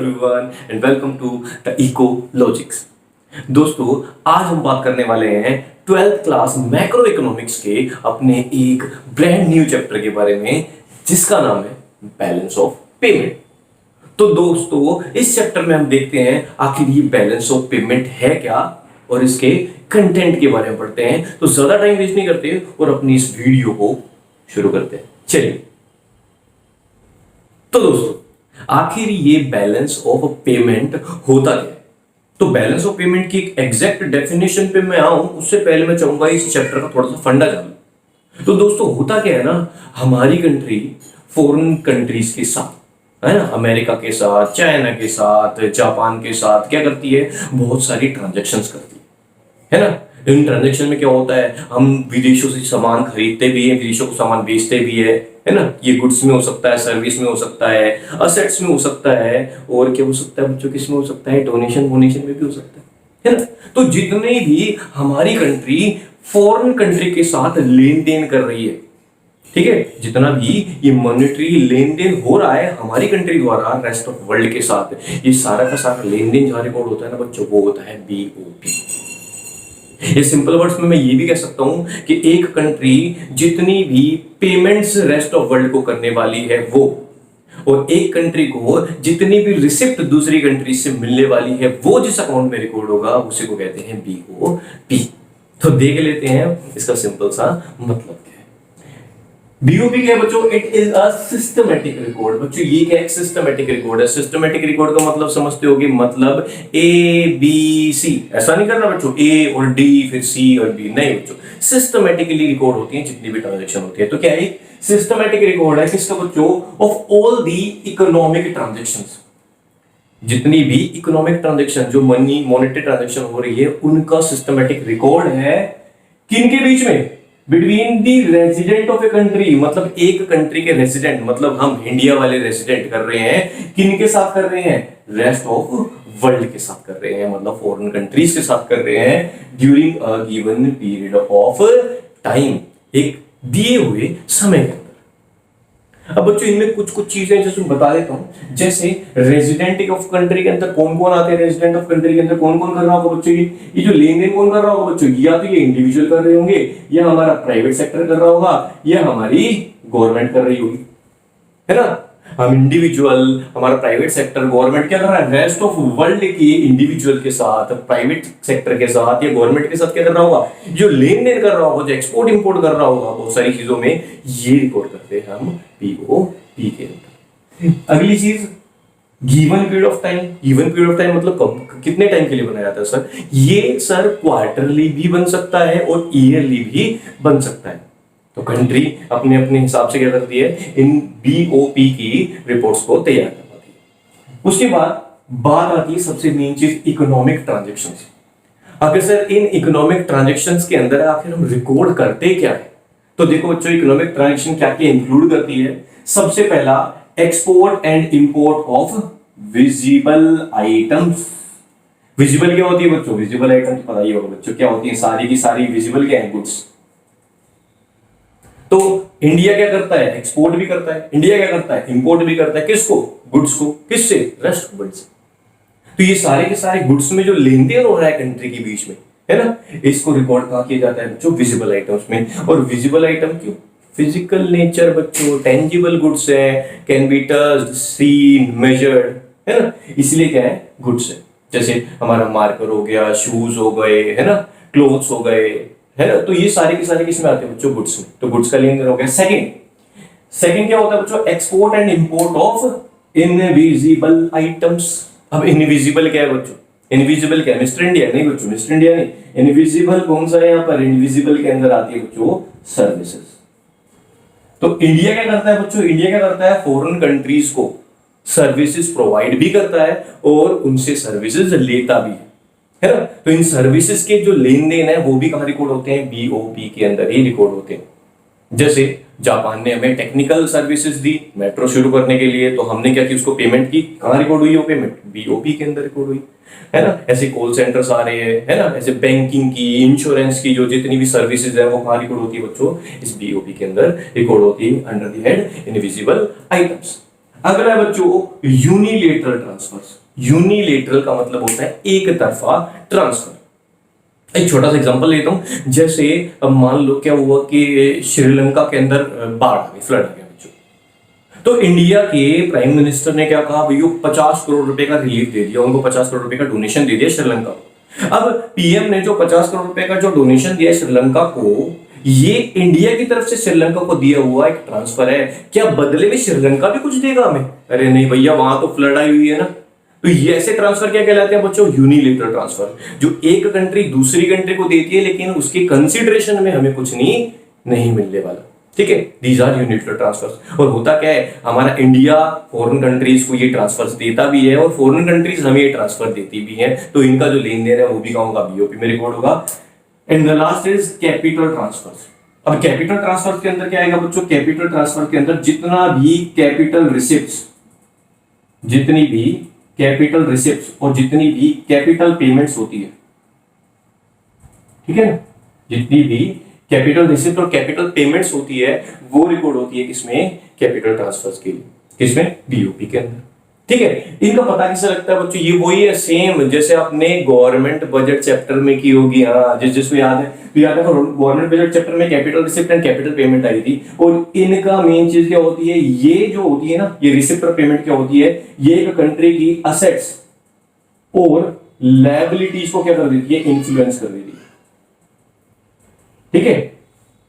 everyone and welcome to the Ecologics। दोस्तों आज हम बात करने वाले हैं 12th क्लास मैक्रो इकोनॉमिक्स के अपने एक ब्रांड न्यू चैप्टर के बारे में जिसका नाम है बैलेंस ऑफ पेमेंट। तो दोस्तों इस चैप्टर में हम देखते हैं आखिर ये बैलेंस ऑफ पेमेंट है क्या और इसके कंटेंट के बारे में पढ़ते हैं। तो ज्यादा टाइम वेस्ट नहीं करते और अपनी इस वीडियो को शुरू करते हैं। चलिए तो दोस्तों आखिर ये बैलेंस ऑफ पेमेंट होता क्या है। तो बैलेंस ऑफ पेमेंट की एक एग्जैक्ट डेफिनेशन पे मैं आऊं उससे पहले मैं चाहूंगा इस चैप्टर का थोड़ा सा फंडा जानूं। तो दोस्तों होता क्या है ना, हमारी कंट्री फॉरेन कंट्रीज के साथ है ना, अमेरिका के साथ, चाइना के साथ, जापान के साथ क्या करती है, बहुत सारी ट्रांजैक्शंस करती है ना। इन ट्रांजैक्शन में क्या होता है, हम विदेशों से सामान खरीदते भी हैं, विदेशों को सामान बेचते भी है ना। ये गुड्स में हो सकता है, सर्विस में हो सकता है, असेट्स में हो सकता है, और क्या हो सकता है बच्चों, किस में हो सकता है, डोनेशन वोनेशन में भी हो सकता है ना। तो जितने भी हमारी कंट्री फॉरेन कंट्री के साथ लेन देन कर रही है, ठीक है, जितना भी ये मॉनेटरी लेन देन हो रहा है हमारी कंट्री द्वारा रेस्ट ऑफ वर्ल्ड के साथ, ये सारा का सारा लेन देन जहां रिकॉर्ड होता है ना बच्चों, वो होता है बीओपी। ये सिंपल वर्ड्स में मैं ये भी कह सकता हूं कि एक कंट्री जितनी भी पेमेंट्स रेस्ट ऑफ वर्ल्ड को करने वाली है वो, और एक कंट्री को जितनी भी रिसिप्ट दूसरी कंट्री से मिलने वाली है वो जिस अकाउंट में रिकॉर्ड होगा उसी को कहते हैं बीओपी। तो देख लेते हैं इसका सिंपल सा मतलब क्या है। बीओपी क्या है बच्चों, it is a systematic record. बच्चों ये क्या है, सिस्टमैटिक रिकॉर्ड है। सिस्टमैटिक रिकॉर्ड का मतलब समझते होगे, मतलब ए बी सी, ऐसा नहीं करना बच्चों ए और डी फिर सी और बी, नहीं बच्चों, सिस्टमैटिकली रिकॉर्ड होती है जितनी भी ट्रांजैक्शन होती है। तो क्या है, सिस्टमैटिक रिकॉर्ड है किसका बच्चों, of all the economic transactions. जितनी भी इकोनॉमिक ट्रांजैक्शन जो मनी मॉनेटरी ट्रांजैक्शन हो रही है उनका सिस्टमैटिक रिकॉर्ड है किनके बीच में, between the resident of a country, मतलब एक कंट्री के रेजिडेंट, मतलब हम इंडिया वाले रेजिडेंट कर रहे हैं, किनके साथ कर रहे हैं, रेस्ट ऑफ वर्ल्ड के साथ कर रहे हैं, मतलब फॉरेन कंट्रीज के साथ कर रहे हैं during a given period of time, एक दिए हुए समय के अंदर। अब बच्चों इनमें कुछ कुछ चीजें जैसे बता देता हूं, जैसे रेजिडेंट ऑफ कंट्री के अंदर कौन कौन आते हैं, रेजिडेंट ऑफ कंट्री के अंदर कौन कौन कर रहा होगा बच्चों, ये जो लेन देन कौन कर रहा होगा बच्चों, या तो ये इंडिविजुअल कर रहे होंगे, या हमारा प्राइवेट सेक्टर कर रहा होगा, या हमारी गवर्नमेंट कर रही होगी, है ना। हम इंडिविजुअल, हमारा प्राइवेट सेक्टर, गवर्नमेंट क्या कर रहा है, रेस्ट ऑफ वर्ल्ड के इंडिविजुअल के साथ, प्राइवेट सेक्टर के साथ या गवर्नमेंट के साथ क्या कर रहा होगा, जो लेन देन कर रहा होगा, जो एक्सपोर्ट इंपोर्ट कर रहा होगा, बहुत सारी चीजों में ये रिकॉर्ड करते हैं हम पीओपी के अंदर। अगली चीज given period of time. Given period of time मतलब कब, कितने टाइम के लिए बनाया जाता है सर, ये सर क्वार्टरली भी बन सकता है और ईयरली भी बन सकता है। तो कंट्री अपने अपने हिसाब से क्या करती है, इन बीओपी की रिपोर्ट्स को तैयार करवाती है। उसके बाद बात आती है सबसे मेन चीज, इकोनॉमिक ट्रांजैक्शंस। अगर सर इन इकोनॉमिक ट्रांजैक्शंस के अंदर आखिर हम रिकॉर्ड करते क्या है, तो देखो बच्चों इकोनॉमिक ट्रांजैक्शन क्या क्या इंक्लूड करती है। सबसे पहला export and import of visible items. Visible क्या होती है बच्चों, विजिबल आइटम्स पता ही होगा बच्चों क्या होती है, सारी की सारी विजिबल क्या है, गुड्स। तो इंडिया क्या करता है, एक्सपोर्ट भी करता है, इंडिया क्या करता है, इंपोर्ट भी करता है, किसको, गुड्स को, किससे, रेस्ट ऑफ वर्ल्ड से। तो ये सारे के सारे गुड्स में जो लेन देन हो रहा है कंट्री के बीच में, है ना, इसको रिकॉर्ड कहां किया जाता है बच्चों, विजिबल आइटम्स में। और विजिबल आइटम क्यों, फिजिकल नेचर बच्चों, टेंजिबल गुड्स है, can be touched, seen, measured, है ना, इसलिए क्या है, गुड्स है। जैसे हमारा मार्कर हो गया, शूज हो गए, है ना, क्लोथ्स हो गए, है ना। तो ये सारे के सारे किसमें आते हैं बच्चों, गुड्स में। तो गुड्स का लेन देन हो गया। सेकंड क्या होता है बच्चों, export and import of invisible items. अब इनविजिबल क्या है बच्चों, इनविजिबल क्या है, मिस्टर इंडिया नहीं बच्चों, मिस्टर इंडिया नहीं, इनविजिबल कौन सा है यहाँ पर, इनविजिबल के अंदर आती है बच्चों सर्विसेज। तो इंडिया क्या करता है बच्चों, इंडिया क्या करता है, फॉरेन कंट्रीज को सर्विसेज प्रोवाइड भी करता है और उनसे सर्विसेज लेता भी है ना। तो इन सर्विसेज के जो लेन देन है वो भी कहां रिकॉर्ड होते हैं, बीओपी के अंदर ही रिकॉर्ड होते हैं। जैसे जापान ने हमें टेक्निकल सर्विसेज दी मेट्रो शुरू करने के लिए, तो हमने क्या की, उसको पेमेंट की, कहां रिकॉर्ड हुई वो पेमेंट, बीओपी के अंदर रिकॉर्ड हुई, है ना। ऐसे कॉल सेंटर्स आ रहे हैं, है ना, ऐसे बैंकिंग की, इंश्योरेंस की, जो जितनी भी सर्विसेज है वो कहां रिकॉर्ड होती है बच्चों, इस बीओपी के अंदर रिकॉर्ड होती है, under the head invisible items. अगला है बच्चों यूनिलेटरल ट्रांसफर। यूनिलेटरल का मतलब होता है एक तरफा ट्रांसफर। एक छोटा सा एग्जांपल लेता हूं, जैसे अब मान लो क्या हुआ कि श्रीलंका के अंदर बाढ़ आ गई, फ्लड आ गया बच्चों। तो इंडिया के प्राइम मिनिस्टर ने क्या कहा, भैया 50 करोड़ रुपए का रिलीफ दे दिया, उनको 50 करोड़ रुपए का डोनेशन दे दिया श्रीलंका को। अब पीएम ने जो 50 करोड़ रुपए का जो डोनेशन दिया श्रीलंका को, ये इंडिया की तरफ से श्रीलंका को दिया हुआ एक ट्रांसफर है। क्या बदले में श्रीलंका भी कुछ देगा हमें? अरे नहीं भैया, वहां तो फ्लड आई हुई है ना। तो ये ऐसे ट्रांसफर क्या कहलाते हैं बच्चों? यूनिलेटरल ट्रांसफर, जो एक कंट्री दूसरी कंट्री को देती है लेकिन उसके कंसिडरेशन में हमें कुछ नहीं मिलने वाला। ठीक है, दीज आर यूनिलेटरल ट्रांसफर्स। और होता क्या है, हमारा इंडिया फॉरेन कंट्रीज को ये ट्रांसफर्स देता भी है और फॉरेन कंट्रीज हमें ये ट्रांसफर देती भी है। तो इनका जो लेन देन है वो भी कहूंगा बीओपी में रिकॉर्ड होगा। And the last is capital transfers. अब कैपिटल ट्रांसफर के अंदर क्या आएगा बच्चों? कैपिटल ट्रांसफर के अंदर जितना भी कैपिटल रिसिप्ट्स, जितनी भी कैपिटल रिसिप्ट्स और जितनी भी कैपिटल पेमेंट्स होती है, ठीक है ना, जितनी भी कैपिटल रिसिप्ट और कैपिटल पेमेंट्स होती है वो रिकॉर्ड होती है किसमें? कैपिटल ट्रांसफर्स के लिए। किसमें? बीओपी के अंदर। ठीक है, इनका पता कैसे लगता है बच्चों? ये वही है सेम जैसे आपने गवर्नमेंट बजट चैप्टर में की होगी। हाँ, जिसको याद है तो याद है, गवर्नमेंट बजट चैप्टर में capital receipt and capital payment आई थी। और इनका मेन चीज क्या होती है? ये जो होती है ना, ये रिसिप्ट और पेमेंट क्या होती है? ये एक कंट्री की असेट्स और लायबिलिटीज को क्या कर देती है? इन्फ्लुएंस कर देती है। ठीक है,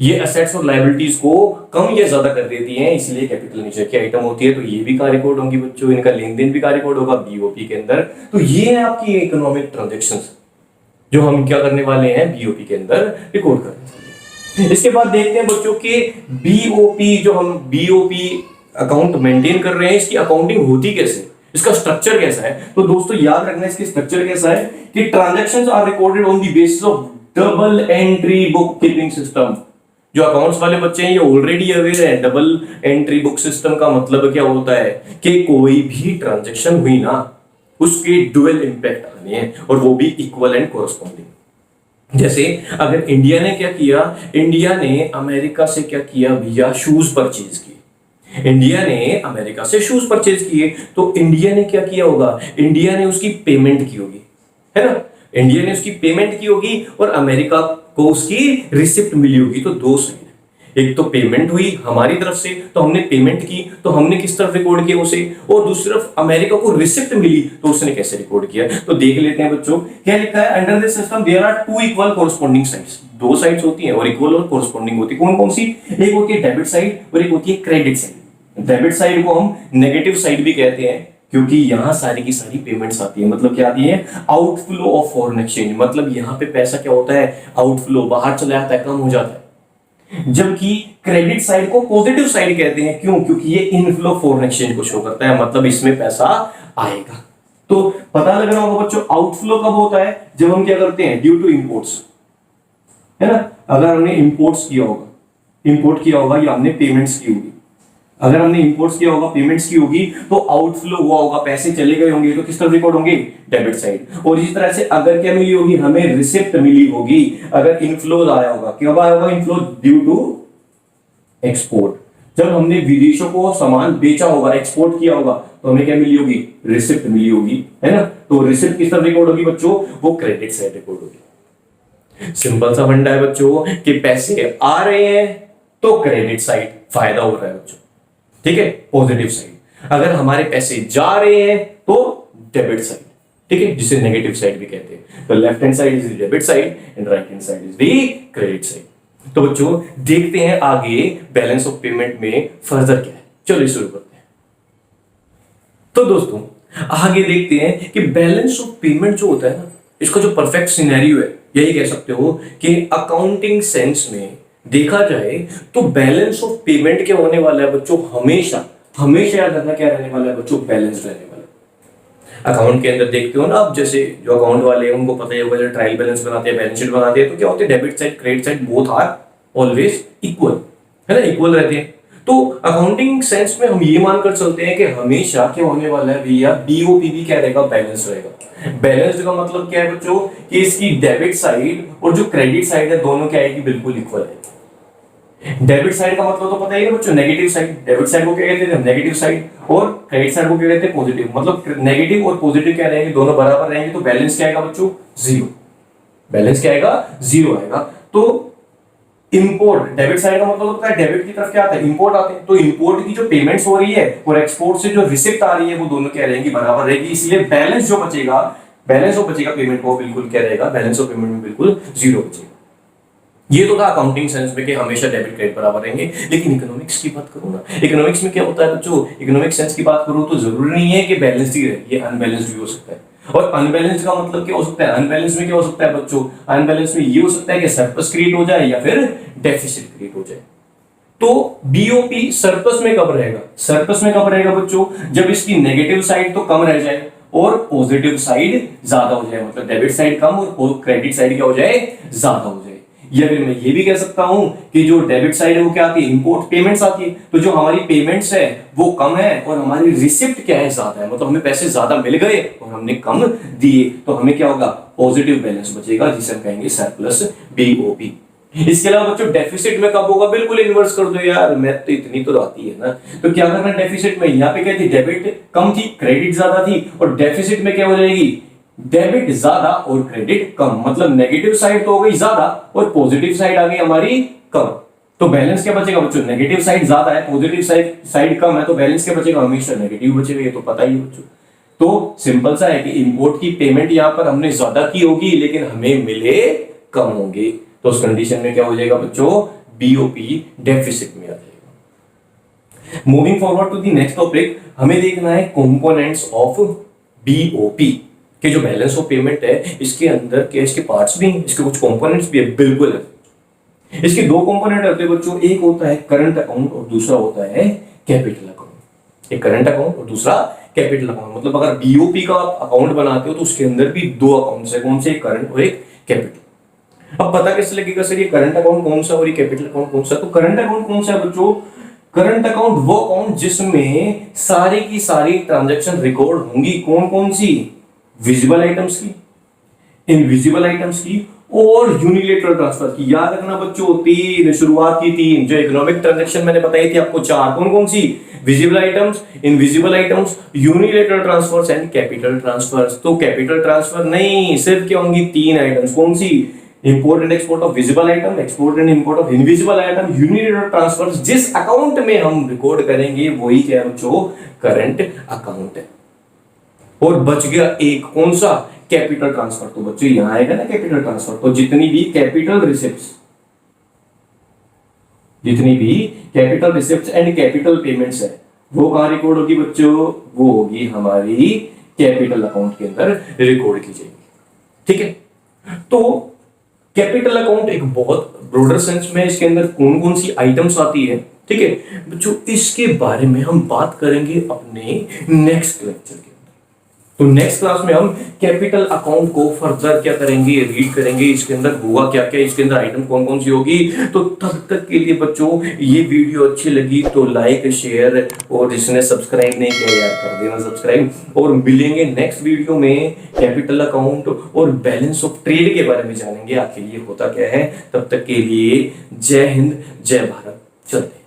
ये असेट्स और लायबिलिटीज को कम या ज्यादा कर देती हैं, इसलिए कैपिटल नीचे की आइटम होती है। तो ये भी का रिकॉर्ड होंगी बच्चों, इनका लेन देन भी का रिकॉर्ड होगा बीओपी के अंदर। तो ये है आपकी इकोनॉमिक ट्रांजैक्शंस जो हम क्या करने वाले हैं? बीओपी के अंदर रिकॉर्ड करने वाले हैं। इसके बाद देखते हैं बच्चों के बीओपी, जो हम बीओपी अकाउंट मेंटेन कर रहे हैं, इसकी अकाउंटिंग होती कैसे, इसका स्ट्रक्चर कैसा है? तो दोस्तों याद रखना, इसकी स्ट्रक्चर कैसा है कि transactions are recorded on the basis of double entry book keeping system. जो अकाउंट्स वाले बच्चे हैं ये ऑलरेडी अवेयर है। डबल एंट्री बुक सिस्टम का मतलब क्या होता है कि कोई भी ट्रांजैक्शन हुई ना, उसके डुअल इंपैक्ट आने हैं और वो भी इक्वल एंड कोरस्पॉन्डिंग। जैसे अगर इंडिया ने क्या किया, इंडिया ने अमेरिका से क्या किया भैया? शूज परचेज किए। इंडिया ने अमेरिका से शूज परचेज किए, तो इंडिया ने क्या किया होगा? इंडिया ने उसकी पेमेंट की होगी, है ना। इंडिया ने उसकी पेमेंट की होगी और अमेरिका को उसकी रिसिप्ट मिली होगी। तो दो साइड, एक तो पेमेंट हुई हमारी तरफ से तो हमने पेमेंट की, तो हमने किस तरफ रिकॉर्ड किया उसे, और दूसरी तरफ अमेरिका को रिसिप्ट मिली तो उसने कैसे रिकॉर्ड किया। तो देख लेते हैं बच्चों, क्या लिखा है? Under this system there are two equal corresponding sides. दो साइड्स होती हैं और इक्वल और कोरस्पॉन्डिंग होती है। कौन कौन सी? एक होती है डेबिट साइड और एक होती है क्रेडिट साइड। डेबिट साइड को हम नेगेटिव साइड भी कहते हैं, क्योंकि यहां सारी की सारी पेमेंट्स आती है। मतलब क्या आती है? Outflow of foreign exchange. मतलब यहां पे पैसा क्या होता है? आउटफ्लो, बाहर चला जाता है, कम हो जाता है। जबकि क्रेडिट साइड को पॉजिटिव साइड कहते हैं। क्यों? क्योंकि ये इनफ्लो फॉरेन एक्सचेंज को शो करता है, मतलब इसमें पैसा आएगा। तो पता लग रहा होगा बच्चों, आउटफ्लो कब होता है? जब हम क्या करते हैं? ड्यू टू इंपोर्ट्स, है ना। अगर हमने इंपोर्ट्स किया होगा, इंपोर्ट किया होगा या हमने पेमेंट्स की होगी, अगर हमने इंपोर्ट्स किया होगा, पेमेंट्स की होगी, तो आउटफ्लो हुआ होगा, पैसे चले गए होंगे, तो किस तरफ रिकॉर्ड होंगे? Debit side. और इसी तरह से अगर क्या मिली होगी? हमें रिसिप्ट मिली होगी। अगर इनफ्लो आया होगा, कब आया होगा इनफ्लो? Due to export. जब हमने विदेशों को सामान बेचा होगा, एक्सपोर्ट किया होगा, तो हमें क्या मिली होगी? रिसिप्ट मिली होगी, है ना। तो रिसिप्ट किस तरफ रिकॉर्ड होगी बच्चों? वो क्रेडिट साइड रिकॉर्ड होगी। सिंपल सा फंडा है बच्चों कि पैसे आ रहे हैं तो क्रेडिट साइड फायदा हो रहा है बच्चों, ठीक है, पॉजिटिव साइड। अगर हमारे पैसे जा रहे हैं तो डेबिट साइड, ठीक है, जिसे नेगेटिव साइड भी कहते हैं। तो left hand side is the debit side and right hand side is the credit side. तो बच्चों देखते हैं आगे बैलेंस ऑफ पेमेंट में फर्दर क्या है। चलिए शुरू करते हैं। तो दोस्तों आगे देखते हैं कि बैलेंस ऑफ पेमेंट जो होता है ना, इसका जो परफेक्ट सिनेरियो है, यही कह सकते हो कि अकाउंटिंग सेंस में देखा जाए तो बैलेंस ऑफ पेमेंट क्या होने वाला है बच्चों? हमेशा हमेशा याद रखना क्या रहने वाला है बच्चों? बैलेंस रहने वाला है। अकाउंट के अंदर देखते हो ना आप, जैसे जो अकाउंट वाले हैं उनको पता ही होगा, जब ट्रायल बैलेंस बनाते हैं, बैलेंस शीट बनाते हैं, तो क्या होते हैं? Debit side credit side both are always equal, है ना, इक्वल रहते हैं। तो अकाउंटिंग सेंस में हम ये मानकर चलते हैं कि हमेशा क्या होने वाला है भैया? बीओपी भी क्या रहेगा? बैलेंस रहेगा। बैलेंस का मतलब क्या है बच्चों? कि इसकी डेबिट साइड और जो क्रेडिट साइड है दोनों क्या आएगी? बिल्कुल इक्वल है। डेबिट साइड का मतलब तो पता ही है बच्चों, नेगेटिव साइड। डेबिट साइड को क्या कहते हैं, नेगेटिव साइड, और क्रेडिट साइड को क्या कहते हैं, पॉजिटिव। मतलब नेगेटिव और पॉजिटिव क्या रहेंगे, दोनों बराबर रहेंगे, तो बैलेंस क्या आएगा बच्चों, जीरो। बैलेंस क्या आएगा, जीरो आएगा। तो इंपोर्ट, डेबिट साइड का मतलब होता है डेबिट की तरफ क्या आता है, इंपोर्ट आते हैं, तो इंपोर्ट की जो पेमेंट्स हो रही है और एक्सपोर्ट से जो रिसिप्ट आ रही है वो दोनों क्या रहेंगी, बराबर रहेगी। इसलिए बैलेंस जो बचेगा, बैलेंस जो बचेगा पेमेंट को बिल्कुल क्या रहेगा, बैलेंस ऑफ पेमेंट में बिल्कुल जीरो बचेगा। ये तो था अकाउंटिंग सेंस में कि हमेशा डेबिट क्रेडिट बराबर रहेंगे। लेकिन इकोनॉमिक्स की बात करूं ना, इकोनॉमिक्स में क्या होता है बच्चों, इकोनॉमिक सेंस की बात करूं तो जरूरी नहीं है कि बैलेंस्ड ही रहे, ये अनबैलेंस्ड भी हो सकता है। और अनबैलेंस्ड का मतलब क्या हो सकता है, अनबैलेंस में क्या हो सकता है बच्चों, अनबैलेंस में ये हो सकता है कि सरप्लस क्रिएट हो जाए या फिर डेफिसिट क्रिएट हो जाए। तो बीओपी सरप्लस में कब रहेगा, सरप्लस में कब रहेगा बच्चों, जब इसकी नेगेटिव साइड तो कम रह जाए और पॉजिटिव साइड ज्यादा हो जाए। मतलब डेबिट साइड कम और क्रेडिट साइड क्या हो जाए, ज्यादा हो जाए। या फिर मैं ये भी कह सकता हूं कि जो डेबिट साइड है वो क्या आती है, इंपोर्ट पेमेंट्स आती है। तो जो हमारी पेमेंट्स है वो कम है और हमारी रिसिप्ट क्या है, ज्यादा है। मतलब हमें पैसे ज्यादा मिल गए और हमने कम दिए, तो हमें क्या होगा, पॉजिटिव बैलेंस बचेगा, जिसे हम कहेंगे सरप्लस, बीओपी। इसके अलावा बच्चों डेफिसिट में कब होगा, बिल्कुल इन्वर्स कर दो यार, मैथ तो इतनी तो आती है ना। तो क्या करना डेफिसिट में, यहाँ पे क्या थी, डेबिट कम थी, क्रेडिट ज्यादा थी, और डेफिसिट में क्या हो जाएगी, डेबिट ज्यादा और क्रेडिट कम। मतलब नेगेटिव साइड तो हो गई ज्यादा और पॉजिटिव साइड आ गई हमारी कम। तो बैलेंस क्या बचेगा बच्चों, नेगेटिव साइड ज्यादा है, पॉजिटिव साइड कम है, तो बैलेंस क्या बचेगा, हमेशा नेगेटिव बचेगा, ये तो पता ही है बच्चों। तो सिंपल सा है कि इंपोर्ट की पेमेंट यहां पर हमने ज्यादा की होगी लेकिन हमें मिले कम होंगे, तो उस कंडीशन में क्या हो जाएगा बच्चों, बीओपी डेफिसिट में आ जाएगा। Moving forward to the next topic, हमें देखना है कंपोनेंट्स ऑफ बीओपी के जो बैलेंस ऑफ पेमेंट है, इसके अंदर क्या इसके पार्ट्स भी हैं, इसके कुछ कंपोनेंट्स भी है, बिल्कुल है। इसके दो कंपोनेंट होते हैं बच्चों, एक होता है करंट अकाउंट और दूसरा होता है कैपिटल अकाउंट। एक करंट अकाउंट और दूसरा कैपिटल अकाउंट। मतलब अगर बीओपी का आप अकाउंट बनाते हो तो उसके अंदर भी दो अकाउंट्स है, कौन से, करंट और एक कैपिटल। अब पता कैसे लगेगा सर ये करंट अकाउंट कौन सा और ये कैपिटल अकाउंट कौन सा, तो करंट अकाउंट कौन सा है बच्चों, करंट अकाउंट वो अकाउंट जिसमें सारी की सारी ट्रांजैक्शन रिकॉर्ड होंगी, कौन कौन सी, विजिबल आइटम्स की, इनविजिबल आइटम्स की और यूनिलेटरल ट्रांसफर की। याद रखना बच्चों, तीन, शुरुआत की तीन जो इकोनॉमिक ट्रांजैक्शन मैंने बताई थी आपको, चार, कौन कौन सी, visible items, invisible items, unilateral transfers and capital transfers. तो कैपिटल ट्रांसफर नहीं, सिर्फ क्या होंगी, तीन आइटम्स, कौन सी, import and export of visible item, export and import of invisible item, unilateral transfers. जिस अकाउंट में हम रिकॉर्ड करेंगे वही क्या है बच्चों, करंट अकाउंट है। और बच गया एक, कौन सा, कैपिटल ट्रांसफर। तो बच्चों यहां आएगा ना कैपिटल ट्रांसफर, तो जितनी भी कैपिटल रिसिप्ट्स, जितनी भी capital receipts and capital payments है वो कहां रिकॉर्ड होगी बच्चों, वो होगी हमारी कैपिटल अकाउंट के अंदर रिकॉर्ड की जाएगी। ठीक है, तो कैपिटल अकाउंट एक बहुत ब्रॉडर सेंस में इसके अंदर कौन कौन सी आइटम्स आती है, ठीक है बच्चों, इसके बारे में हम बात करेंगे अपने नेक्स्ट लेक्चर के। तो नेक्स्ट क्लास में हम कैपिटल अकाउंट को फर्दर क्या करेंगे, रीड करेंगे, इसके अंदर होगा क्या क्या, इसके अंदर आइटम कौन कौन सी होगी। तो तब तक के लिए बच्चों ये वीडियो अच्छी लगी तो लाइक, शेयर, और जिसने सब्सक्राइब नहीं किया यार कर देना सब्सक्राइब। और मिलेंगे नेक्स्ट वीडियो में, कैपिटल अकाउंट और बैलेंस ऑफ ट्रेड के बारे में जानेंगे आखिर ये होता क्या है। तब तक के लिए जय हिंद, जय भारत, चलते।